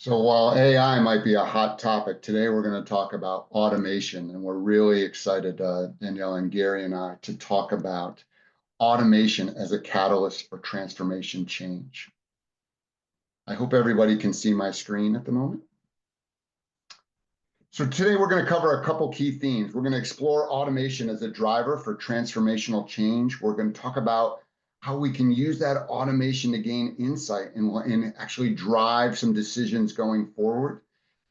So while AI might be a hot topic, today we're going to talk about automation, and we're really excited, Danielle and Gary and I, to talk about automation as a catalyst for transformation change. I hope everybody can see my screen at the moment. So today we're going to cover a couple key themes. We're going to explore automation as a driver for transformational change. We're going to talk about how we can use that automation to gain insight and actually drive some decisions going forward.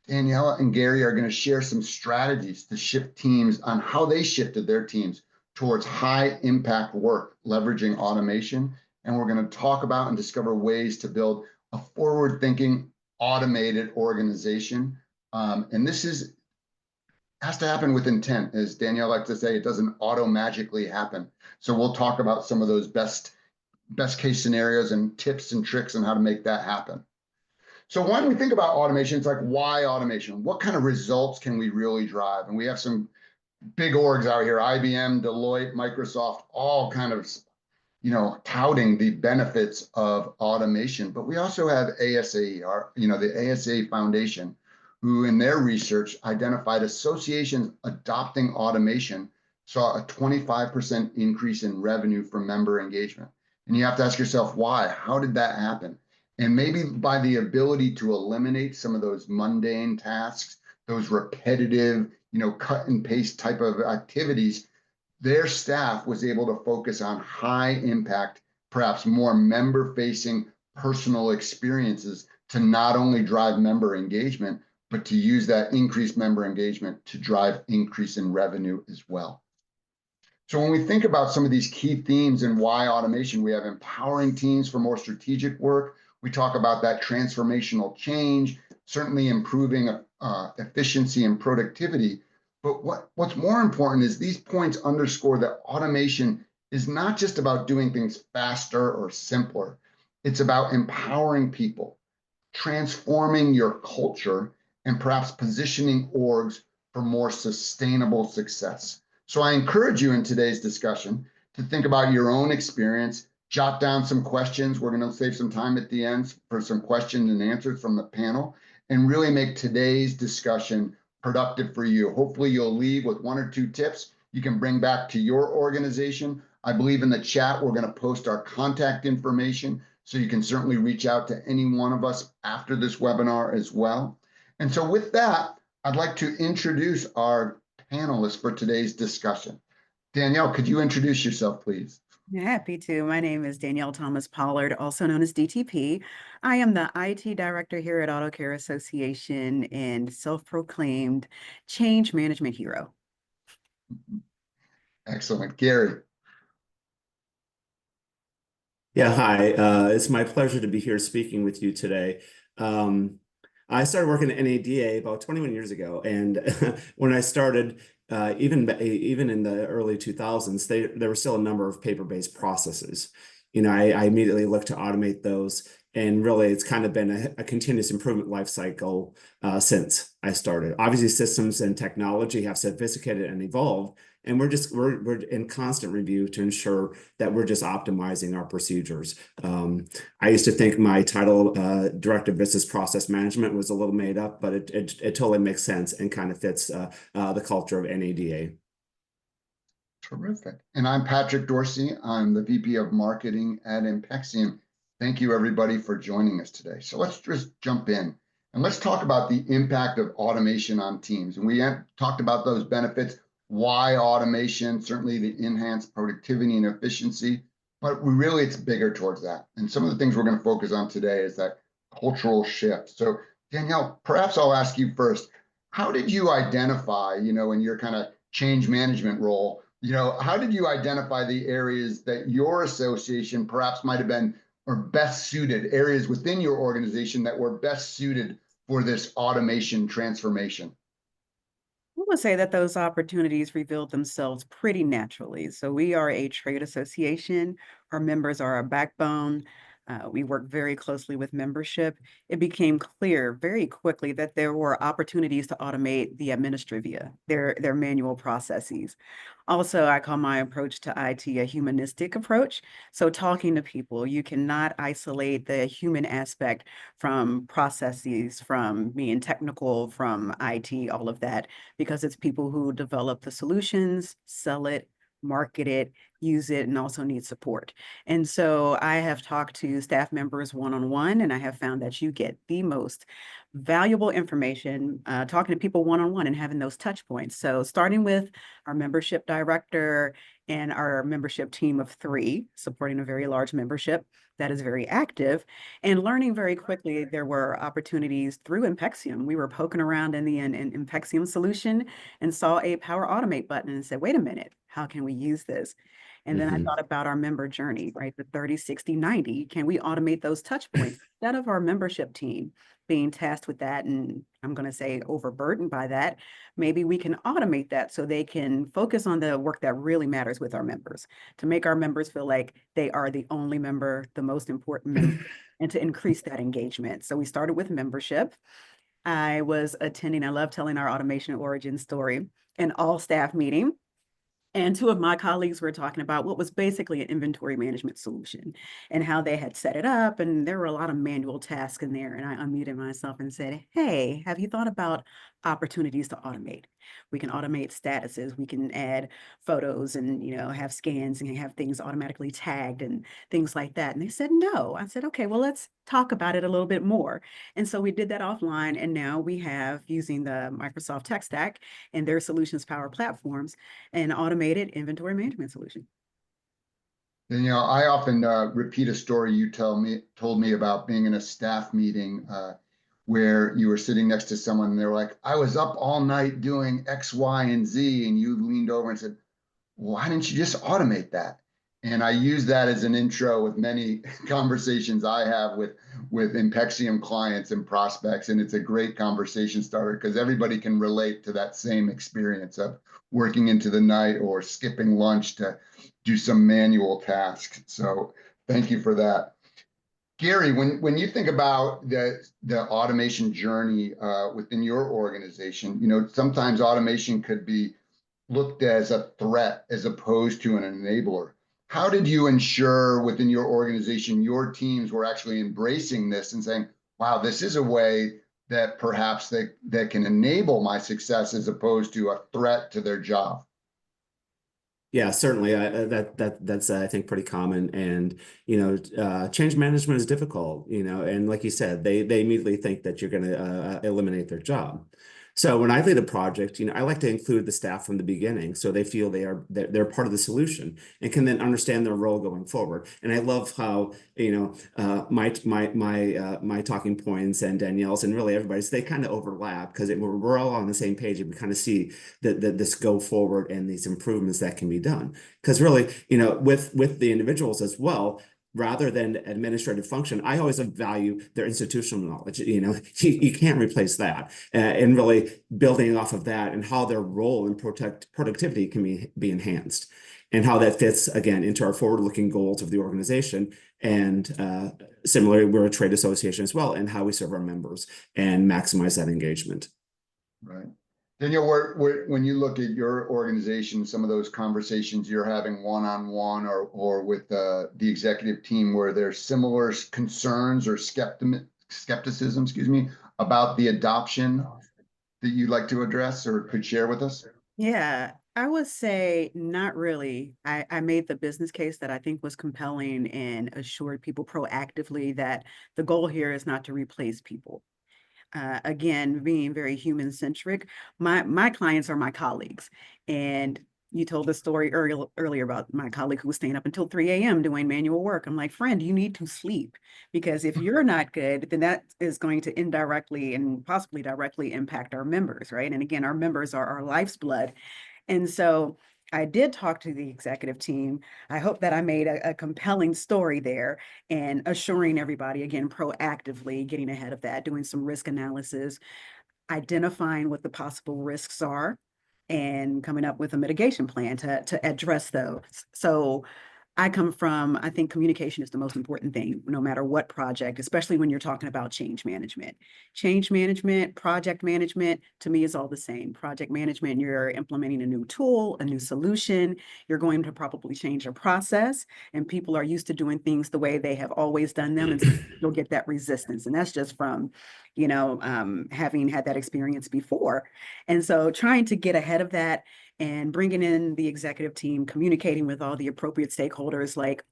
Daniela and Gary are going to share some strategies to shift teams on how they shifted their teams towards high impact work, leveraging automation. And we're going to talk about and discover ways to build a forward thinking, automated organization. And this has to happen with intent. As Danielle likes to say, it doesn't auto magically happen. So we'll talk about some of those best case scenarios and tips and tricks on how to make that happen. So when we think about automation, it's like, why automation? What kind of results can we really drive? And we have some big orgs out here, IBM, Deloitte, Microsoft, all kind of, touting the benefits of automation. But we also have ASAE, the ASA Foundation, who in their research identified associations adopting automation saw a 25% increase in revenue from member engagement. And you have to ask yourself, why? How did that happen? And maybe by the ability to eliminate some of those mundane tasks, those repetitive, cut and paste type of activities, their staff was able to focus on high impact, perhaps more member facing personal experiences to not only drive member engagement, but to use that increased member engagement to drive increase in revenue as well. So when we think about some of these key themes and why automation, we have empowering teams for more strategic work. We talk about that transformational change, certainly improving efficiency and productivity. But what's more important is these points underscore that automation is not just about doing things faster or simpler. It's about empowering people, transforming your culture, and perhaps positioning orgs for more sustainable success. So I encourage you in today's discussion to think about your own experience, jot down some questions. We're going to save some time at the end for some questions and answers from the panel and really make today's discussion productive for you. Hopefully you'll leave with one or two tips you can bring back to your organization. I believe in the chat, we're going to post our contact information, so you can certainly reach out to any one of us after this webinar as well. And so with that, I'd like to introduce our panelists for today's discussion. Danielle, could you introduce yourself, please? Happy to. My name is Danielle Thomas Pollard, also known as DTP. I am the IT director here at Auto Care Association and self-proclaimed change management hero. Excellent. Gary. Yeah, hi. It's my pleasure to be here speaking with you today. I started working at NADA about 21 years ago, and when I started, even in the early 2000s, there were still a number of paper-based processes. I immediately looked to automate those, and really it's kind of been a continuous improvement life cycle since I started. Obviously, systems and technology have sophisticated and evolved, and we're in constant review to ensure that we're just optimizing our procedures. I used to think my title, Director of Business Process Management, was a little made up, but it totally makes sense and kind of fits the culture of NADA. Terrific. And I'm Patrick Dorsey. I'm the VP of Marketing at Impexium. Thank you, everybody, for joining us today. So let's just jump in and let's talk about the impact of automation on teams. And we have talked about those benefits, why automation, certainly the enhanced productivity and efficiency, but it's bigger towards that. And some of the things we're going to focus on today is that cultural shift. So Danielle, perhaps I'll ask you first, how did you identify, in your kind of change management role, how did you identify the areas that your association perhaps might have been or best suited, areas within your organization that were best suited for this automation transformation? I would say that those opportunities revealed themselves pretty naturally. So we are a trade association. Our members are our backbone. We worked very closely with membership. It became clear very quickly that there were opportunities to automate the administrivia, their manual processes. Also, I call my approach to IT a humanistic approach. So talking to people, you cannot isolate the human aspect from processes, from being technical, from IT, all of that, because it's people who develop the solutions, sell it, market it, use it, and also need support. And so I have talked to staff members one-on-one, and I have found that you get the most valuable information talking to people one-on-one and having those touch points. So starting with our membership director and our membership team of 3, supporting a very large membership that is very active, and learning very quickly there were opportunities through Impexium. We were poking around in the Impexium solution and saw a Power Automate button and said, wait a minute, how can we use this? And then I Mhm. thought about our member journey, right? The 30, 60, 90. Can we automate those touch points instead of our membership team being tasked with that? And I'm going to say overburdened by that. Maybe we can automate that so they can focus on the work that really matters with our members, to make our members feel like they are the only member, the most important member, and to increase that engagement. So we started with membership. I was attending, I love telling our automation origin story, an all staff meeting. And 2 of my colleagues were talking about what was basically an inventory management solution and how they had set it up. And there were a lot of manual tasks in there. And I unmuted myself and said, hey, have you thought about opportunities to automate? We can automate statuses. We can add photos and, have scans and have things automatically tagged and things like that. And they said, no. I said, okay, well, let's talk about it a little bit more. And so we did that offline. And now we have, using the Microsoft tech stack and their solutions power platforms, an automated inventory management solution. And I often repeat a story you told me about being in a staff meeting where you were sitting next to someone and they were like, I was up all night doing X, Y, and Z, and you leaned over and said, why didn't you just automate that? And I use that as an intro with many conversations I have with Impexium clients and prospects. And it's a great conversation starter because everybody can relate to that same experience of working into the night or skipping lunch to do some manual tasks. So thank you for that. Gary, when you think about the automation journey within your organization, sometimes automation could be looked as a threat as opposed to an enabler. How did you ensure within your organization, your teams were actually embracing this and saying, wow, this is a way that perhaps that can enable my success as opposed to a threat to their job? Yeah, certainly. That's I think pretty common, and change management is difficult. And like you said, they immediately think that you're going to eliminate their job. So when I lead a project, I like to include the staff from the beginning, so they feel they're part of the solution and can then understand their role going forward. And I love how my talking points and Danielle's and really everybody's, they kind of overlap because we're all on the same page and we kind of see this go forward and these improvements that can be done. Because really, with the individuals as well, rather than administrative function, I always value their institutional knowledge. You can't replace that. And really building off of that and how their role in productivity can be enhanced, and how that fits, again, into our forward-looking goals of the organization. And similarly, we're a trade association as well, and how we serve our members and maximize that engagement. Right. Danielle, when you look at your organization, some of those conversations you're having one-on-one or with the executive team, where there's similar concerns or skepticism, about the adoption that you'd like to address or could share with us? Yeah, I would say not really. I made the business case that I think was compelling and assured people proactively that the goal here is not to replace people. Again, being very human centric, my clients are my colleagues. And you told the story earlier about my colleague who was staying up until 3 a.m. doing manual work. I'm like, friend, you need to sleep, because if you're not good, then that is going to indirectly and possibly directly impact our members, right? And again, our members are our life's blood. And so I did talk to the executive team. I hope that I made a compelling story there and assuring everybody, again, proactively getting ahead of that, doing some risk analysis, identifying what the possible risks are, and coming up with a mitigation plan to address those. So I think communication is the most important thing, no matter what project, especially when you're talking about change management. Change management, project management, to me is all the same. Project management, you're implementing a new tool, a new solution. You're going to probably change your process, and people are used to doing things the way they have always done them, and so you'll get that resistance. And that's just from, having had that experience before. And so trying to get ahead of that and bringing in the executive team, communicating with all the appropriate stakeholders, like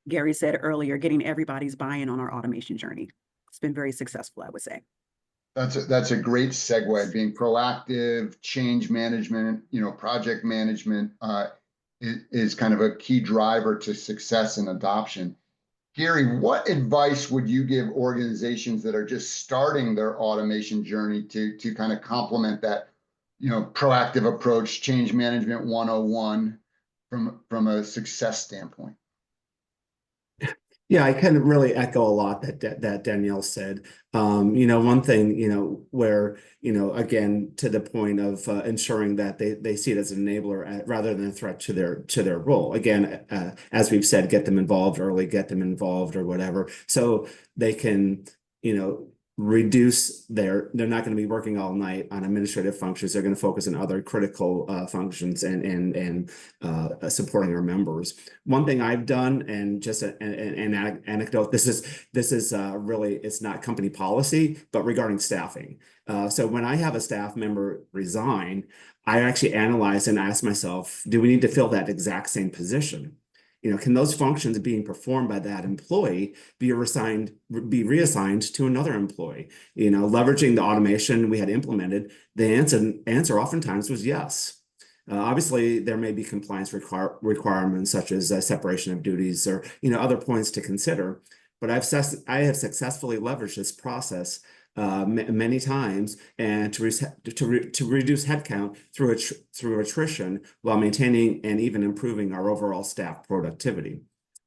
Gary said earlier, getting everybody's buy-in on our automation journey. It's been very successful, I would say. That's a great segue. Being proactive, change management, project management is kind of a key driver to success and adoption. Gary, what advice would you give organizations that are just starting their automation journey to kind of complement that, proactive approach, change management 101 from a success standpoint? Yeah, I can really echo a lot that Danielle said. One thing, where, again, to the point of ensuring that they see it as an enabler rather than a threat to their role. Again, as we've said, get them involved early, get them involved or whatever, so they can, reduce they're not going to be working all night on administrative functions. They're going to focus on other critical functions and supporting our members. One thing I've done, and just an anecdote, this is really, it's not company policy, but regarding staffing. So when I have a staff member resign, I actually analyze and ask myself, do we need to fill that exact same position? Can those functions being performed by that employee be reassigned to another employee? Leveraging the automation we had implemented, the answer oftentimes was yes. Obviously, there may be compliance requirements such as separation of duties or other points to consider. But I have successfully leveraged this process many times, and to reduce headcount through attrition while maintaining and even improving our overall staff productivity.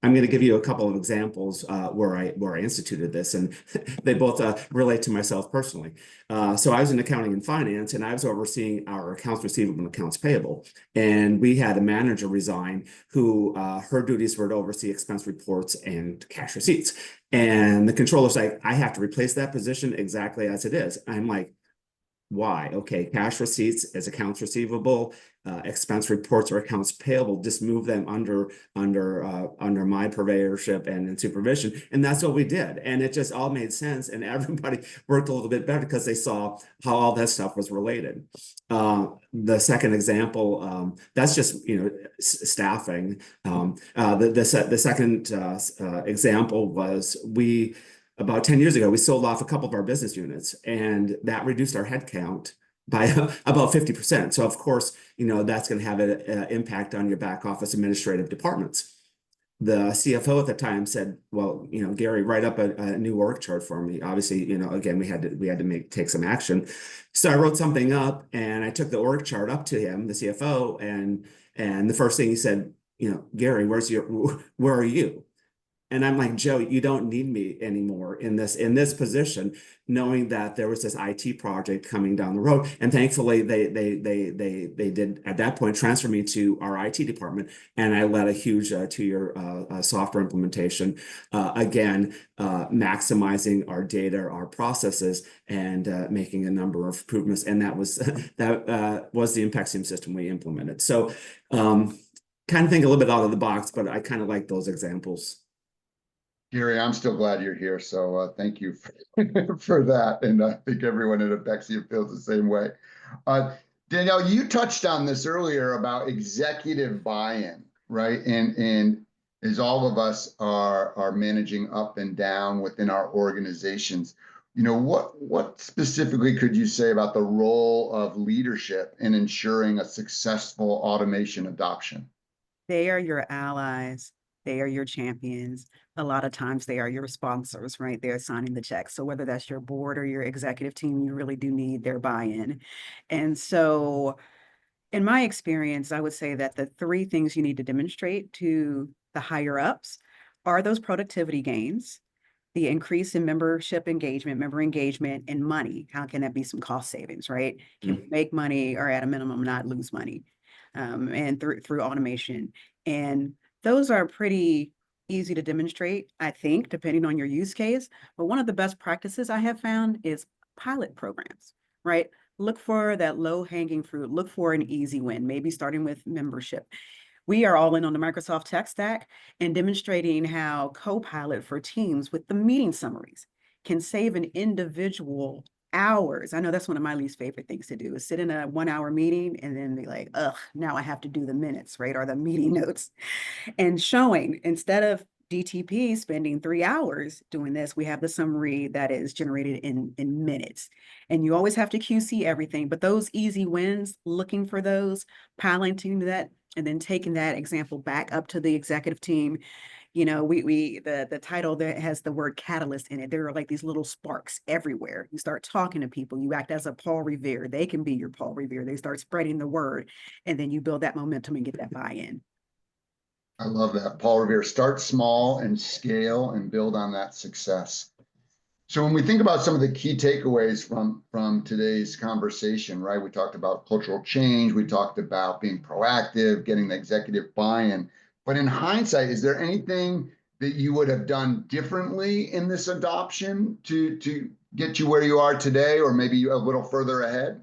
I'm going to give you a couple of examples where I instituted this, and they both relate to myself personally. So I was in accounting and finance, and I was overseeing our accounts receivable and accounts payable. And we had a manager resign who her duties were to oversee expense reports and cash receipts. And the controller's like, I have to replace that position exactly as it is. I'm like, why? Okay, cash receipts is accounts receivable, expense reports or accounts payable, just move them under my purveyorship and supervision. And that's what we did. And it just all made sense. And everybody worked a little bit better because they saw how all that stuff was related. The second example, that's just, staffing. The second example was about 10 years ago, we sold off a couple of our business units, and that reduced our headcount by about 50%. So of course, that's going to have an impact on your back office administrative departments. The CFO at the time said, well, Gary, write up a new org chart for me. Obviously, again, we had to take some action. So I wrote something up, and I took the org chart up to him, the CFO, and the first thing he said, Gary, where are you? And I'm like, Joe, you don't need me anymore in this position, knowing that there was this IT project coming down the road. And thankfully, they did at that point transfer me to our IT department, and I led a huge 2-year software implementation. Again, maximizing our data, our processes, and making a number of improvements. And that was the Impexium system we implemented. So, kind of think a little bit out of the box, but I kind of like those examples. Gary, I'm still glad you're here. So thank you for that. And I think everyone at Impexium feels the same way. Danielle, you touched on this earlier about executive buy-in, right? And as all of us are managing up and down within our organizations, what specifically could you say about the role of leadership in ensuring a successful automation adoption? They are your allies. They are your champions. A lot of times they are your sponsors, right? They're signing the check. So whether that's your board or your executive team, you really do need their buy-in. And so in my experience, I would say that the 3 things you need to demonstrate to the higher ups are those productivity gains, the increase in member engagement, and money. How can that be some cost savings, right? Can we make money, or at a minimum not lose money, and through automation? And Those are pretty easy to demonstrate, I think, depending on your use case. But one of the best practices I have found is pilot programs, right? Look for that low hanging fruit, look for an easy win, maybe starting with membership. We are all in on the Microsoft tech stack and demonstrating how Copilot for Teams with the meeting summaries can save an individual hours. I know that's one of my least favorite things to do is sit in a 1 hour meeting and then be like, ugh, now I have to do the minutes, right? Or the meeting notes. And showing instead of DTP spending 3 hours doing this, we have the summary that is generated in minutes. And you always have to QC everything, but those easy wins, looking for those, piloting that, and then taking that example back up to the executive team. You know, the title that has the word catalyst in it. There are like these little sparks everywhere. You start talking to people, you act as a Paul Revere. They can be your Paul Revere. They start spreading the word, and then you build that momentum and get that buy-in. I love that. Paul Revere, start small and scale and build on that success. So when we think about some of the key takeaways from today's conversation, right? We talked about cultural change. We talked about being proactive, getting the executive buy-in. But in hindsight, is there anything that you would have done differently in this adoption to get you where you are today, or maybe a little further ahead?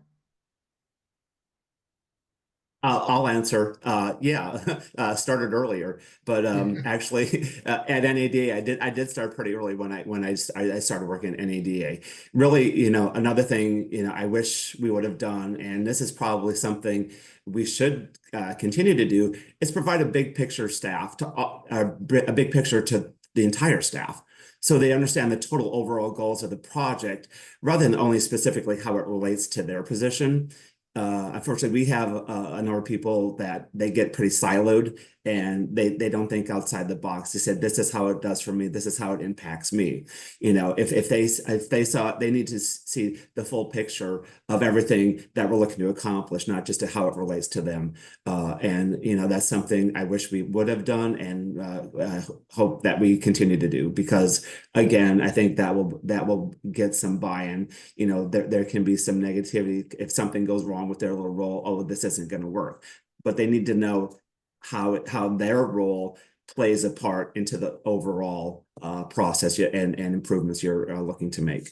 I'll answer. Yeah, started earlier, but actually at NADA, I did start pretty early when I started working at NADA. Really, you know, another thing, you know, I wish we would have done, and this is probably something we should continue to do, is provide a big picture staff to a big picture to the entire staff. So they understand the total overall goals of the project rather than only specifically how it relates to their position. Unfortunately, we have a number of people that they get pretty siloed and they don't think outside the box. They said, this is how it does for me. This is how it impacts me. You know, if they saw, they need to see the full picture of everything that we're looking to accomplish, not just to how it relates to them. And, you know, that's something I wish we would have done, and hope that we continue to do, because again, I think that will get some buy-in. You know, there can be some negativity if something goes wrong with their little role. Oh, this isn't going to work. But they need to know how their role plays a part into the overall process and improvements you're looking to make.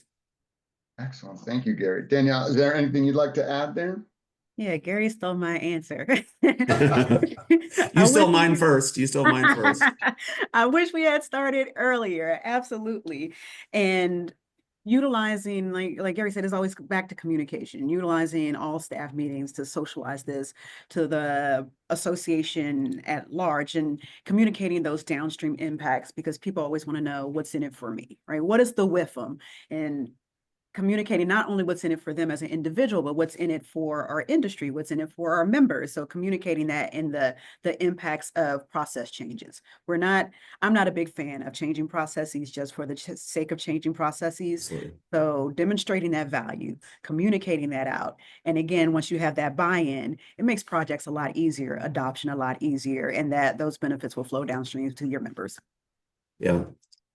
Excellent. Thank you, Gary. Danielle, is there anything you'd like to add there? Yeah, Gary stole my answer. You stole mine first. You stole mine first. I wish we had started earlier. Absolutely. And utilizing, like Gary said, is always back to communication, utilizing all staff meetings to socialize this to the association at large, and communicating those downstream impacts, because people always want to know what's in it for me, right? What is the WIFM? And communicating not only what's in it for them as an individual, but what's in it for our industry, what's in it for our members. So communicating that in the impacts of process changes. I'm not a big fan of changing processes just for the sake of changing processes. Absolutely. So demonstrating that value, communicating that out. And again, once you have that buy-in, it makes projects a lot easier, adoption a lot easier, and that those benefits will flow downstream to your members. Yeah.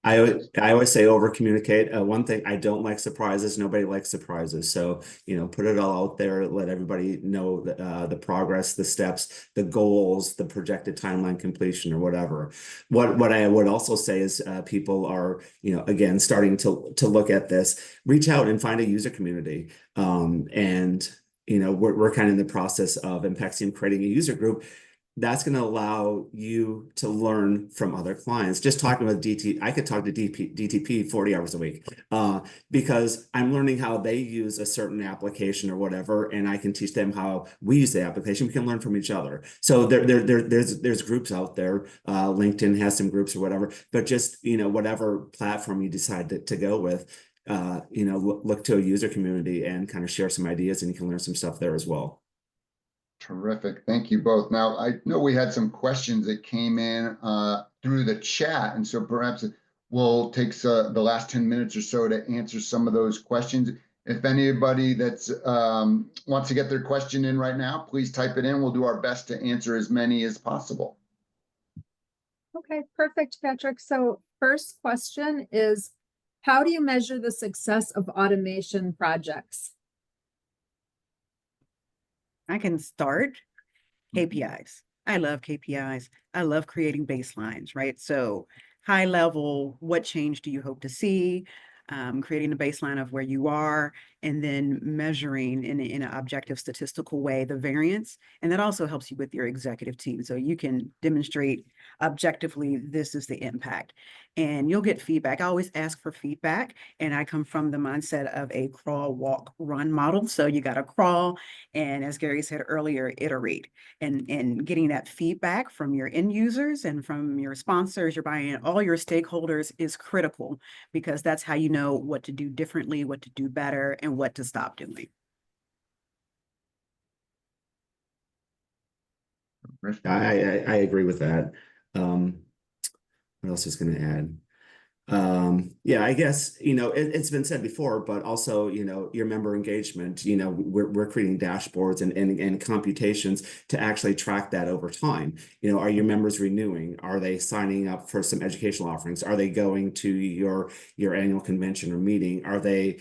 I always say over communicate. One thing, I don't like surprises. Nobody likes surprises. So, you know, put it all out there. Let everybody know the progress, the steps, the goals, the projected timeline completion, or whatever. What I would also say is people are, you know, again, starting to look at this, reach out and find a user community. And, you know, we're kind of in the process of Impexium creating a user group. That's going to allow you to learn from other clients. Just talking with DT, I could talk to DTP 40 hours a week because I'm learning how they use a certain application or whatever, and I can teach them how we use the application. We can learn from each other. So there's groups out there. LinkedIn has some groups or whatever, but just, you know, whatever platform you decide to go with, you know, look to a user community and kind of share some ideas, and you can learn some stuff there as well. Terrific. Thank you both. Now, I know we had some questions that came in through the chat, and so perhaps we'll take the last 10 minutes or so to answer some of those questions. If anybody that's wants to get their question in right now, please type it in. We'll do our best to answer as many as possible. Okay, perfect, Patrick. So first question is, how do you measure the success of automation projects? I can start KPIs, I love KPIs. I love creating baselines, right? So high level, what change do you hope to see? Creating a baseline of where you are, and then measuring in an objective statistical way the variance. And that also helps you with your executive team. So you can demonstrate objectively, this is the impact. And you'll get feedback. I always ask for feedback. And I come from the mindset of a crawl, walk, run model. So you got to crawl. And as Gary said earlier, iterate. And getting that feedback from your end users and from your sponsors, your buy-in, all your stakeholders is critical, because that's how you know what to do differently, what to do better, and what to stop doing. I agree with that. What else is going to add? Yeah, I guess, it's been said before, but also, your member engagement, we're creating dashboards and computations to actually track that over time. Are your members renewing? Are they signing up for some educational offerings? Are they going to your annual convention or meeting? Are they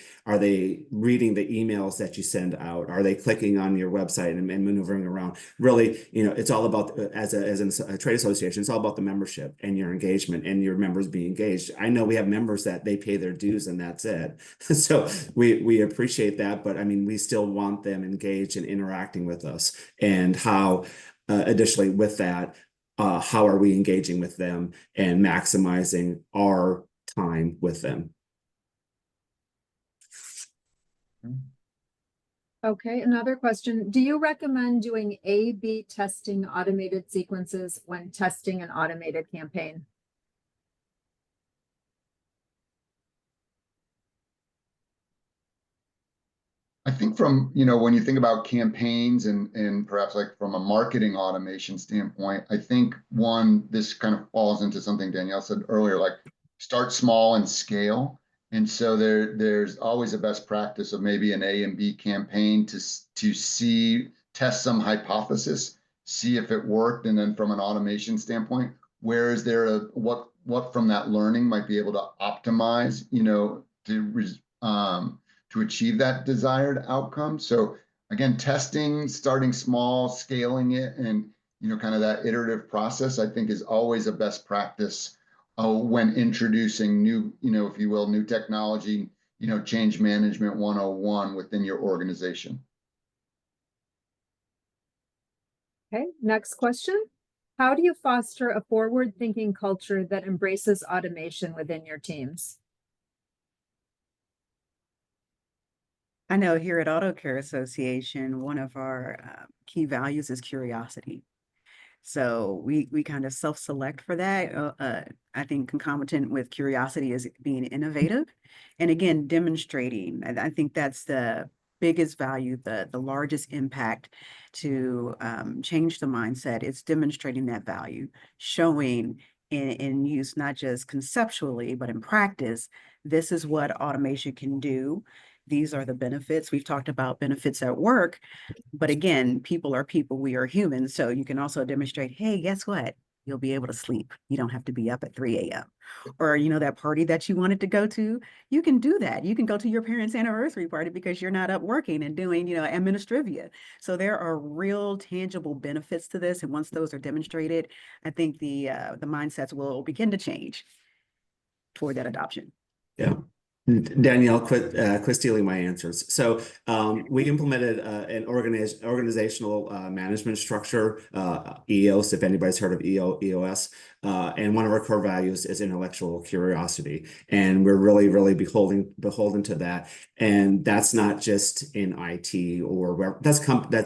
reading the emails that you send out? Are they clicking on your website and maneuvering around? Really, it's all about, as a trade association, it's all about the membership and your engagement and your members being engaged. I know we have members that they pay their dues and that's it. So we appreciate that, but I mean, we still want them engaged and interacting with us. And how, additionally with that, how are we engaging with them and maximizing our time with them? Okay, another question. Do you recommend doing A/B testing automated sequences when testing an automated campaign? I think from, when you think about campaigns and perhaps like from a marketing automation standpoint, I think this kind of falls into something Danielle said earlier, like start small and scale. And so there's always a best practice of maybe an A and B campaign to test some hypothesis, see if it worked. And then from an automation standpoint, where is there what from that learning might be able to optimize, to achieve that desired outcome. So again, testing, starting small, scaling it, and kind of that iterative process, I think is always a best practice when introducing new, if you will, new technology, change management 101 within your organization. Okay, next question. How do you foster a forward-thinking culture that embraces automation within your teams? I know here at Auto Care Association, one of our key values is curiosity. So we kind of self-select for that. I think concomitant with curiosity is being innovative, and again, demonstrating. And I think that's the biggest value, the largest impact to change the mindset. It's demonstrating that value, showing in use, not just conceptually, but in practice, this is what automation can do. These are the benefits. We've talked about benefits at work, but again, people are people, we are humans. So you can also demonstrate, hey, guess what? You'll be able to sleep. You don't have to be up at 3 a.m. Or, that party that you wanted to go to, you can do that. You can go to your parents' anniversary party because you're not up working and doing, administrivia. So there are real tangible benefits to this. And once those are demonstrated, I think the mindsets will begin to change toward that adoption. Yeah. Danielle, quit stealing my answers. So we implemented an organizational management structure, EOS, if anybody's heard of EOS. And one of our core values is intellectual curiosity. And we're really, really beholden to that. And that's not just in IT or where that's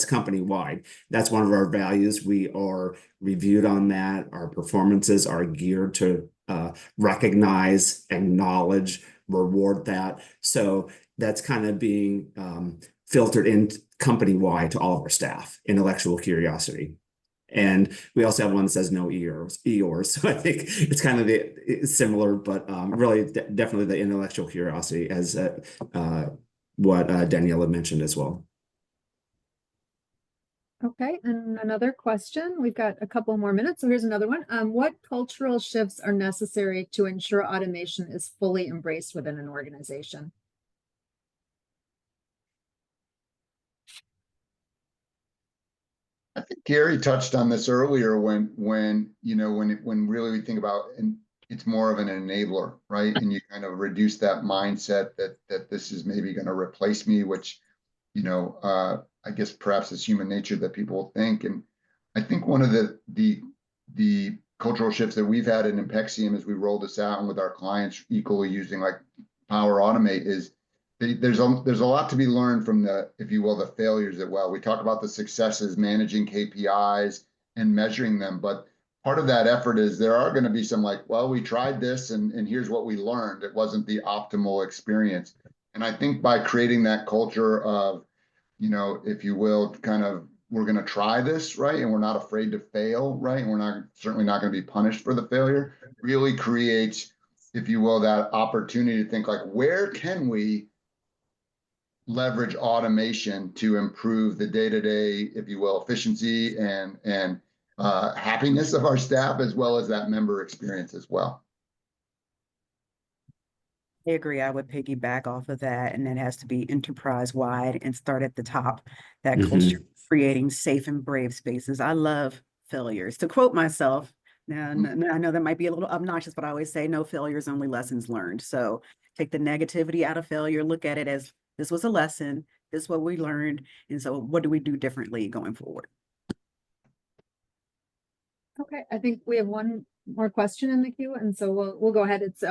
company wide. That's one of our values. We are reviewed on that. Our performances are geared to recognize, acknowledge, reward that. So that's kind of being filtered in company-wide to all of our staff, intellectual curiosity. And we also have one that says no EORs. So I think it's kind of similar, but really definitely the intellectual curiosity as what Danielle had mentioned as well. Okay, and another question. We've got a couple more minutes, so here's another one. What cultural shifts are necessary to ensure automation is fully embraced within an organization? I think Gary touched on this earlier when really we think about, and it's more of an enabler, right? And you kind of reduce that mindset that this is maybe going to replace me, which, I guess perhaps it's human nature that people think. And I think one of the cultural shifts that we've had in Impexium as we roll this out and with our clients equally using like Power Automate is there's a lot to be learned from the, if you will, the failures as well. We talk about the successes, managing KPIs and measuring them, but part of that effort is there are going to be some like, well, we tried this and here's what we learned. It wasn't the optimal experience. And I think by creating that culture of, if you will, kind of, we're going to try this, right? And we're not afraid to fail, right? And we're certainly not going to be punished for the failure, really creates, if you will, that opportunity to think like, where can we leverage automation to improve the day-to-day, if you will, efficiency and happiness of our staff, as well as that member experience as well. I agree. I would piggyback off of that, and it has to be enterprise-wide and start at the top. That culture, creating safe and brave spaces. I love failures. To quote myself, now I know that might be a little obnoxious, but I always say no failures, only lessons learned. So take the negativity out of failure, look at it as this was a lesson, this is what we learned, and so what do we do differently going forward? Okay, I think we have one more question in the queue, and so we'll go ahead. It's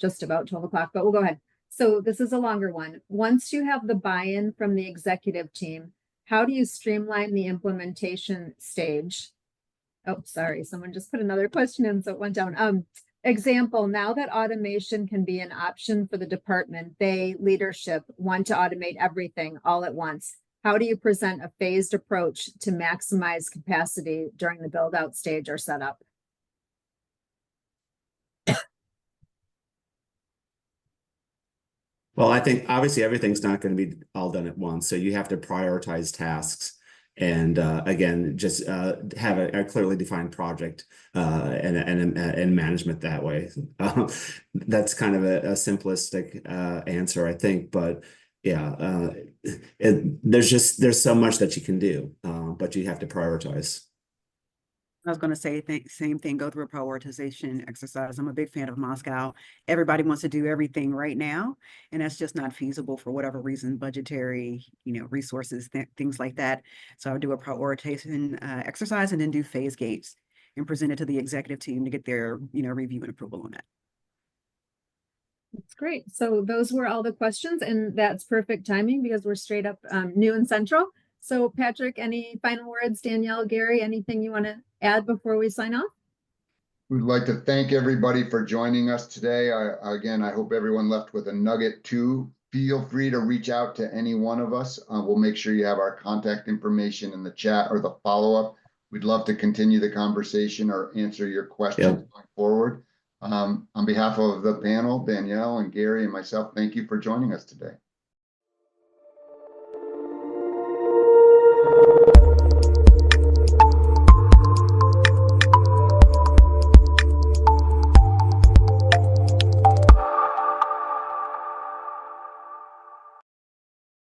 just about 12 o'clock, but we'll go ahead. So this is a longer one. Once you have the buy-in from the executive team, how do you streamline the implementation stage? Oh, sorry, someone just put another question in, so it went down. Example, now that automation can be an option for the department, they, leadership, want to automate everything all at once. How do you present a phased approach to maximize capacity during the build-out stage or setup? Well, I think obviously everything's not going to be all done at once. So you have to prioritize tasks and again, just have a clearly defined project and management that way. That's kind of a simplistic answer, I think. But yeah, there's so much that you can do, but you have to prioritize. I was going to say same thing, go through a prioritization exercise. I'm a big fan of Moscow. Everybody wants to do everything right now, and that's just not feasible for whatever reason, budgetary, resources, things like that. So I'll do a prioritization exercise and then do phase gates and present it to the executive team to get their, review and approval on that. That's great. So those were all the questions, and that's perfect timing because we're straight up noon central. So Patrick, any final words? Danielle, Gary, anything you want to add before we sign off? We'd like to thank everybody for joining us today. Again, I hope everyone left with a nugget too. Feel free to reach out to any one of us. We'll make sure you have our contact information in the chat or the follow-up. We'd love to continue the conversation or answer your questions going forward. On behalf of the panel, Danielle and Gary and myself, thank you for joining us today.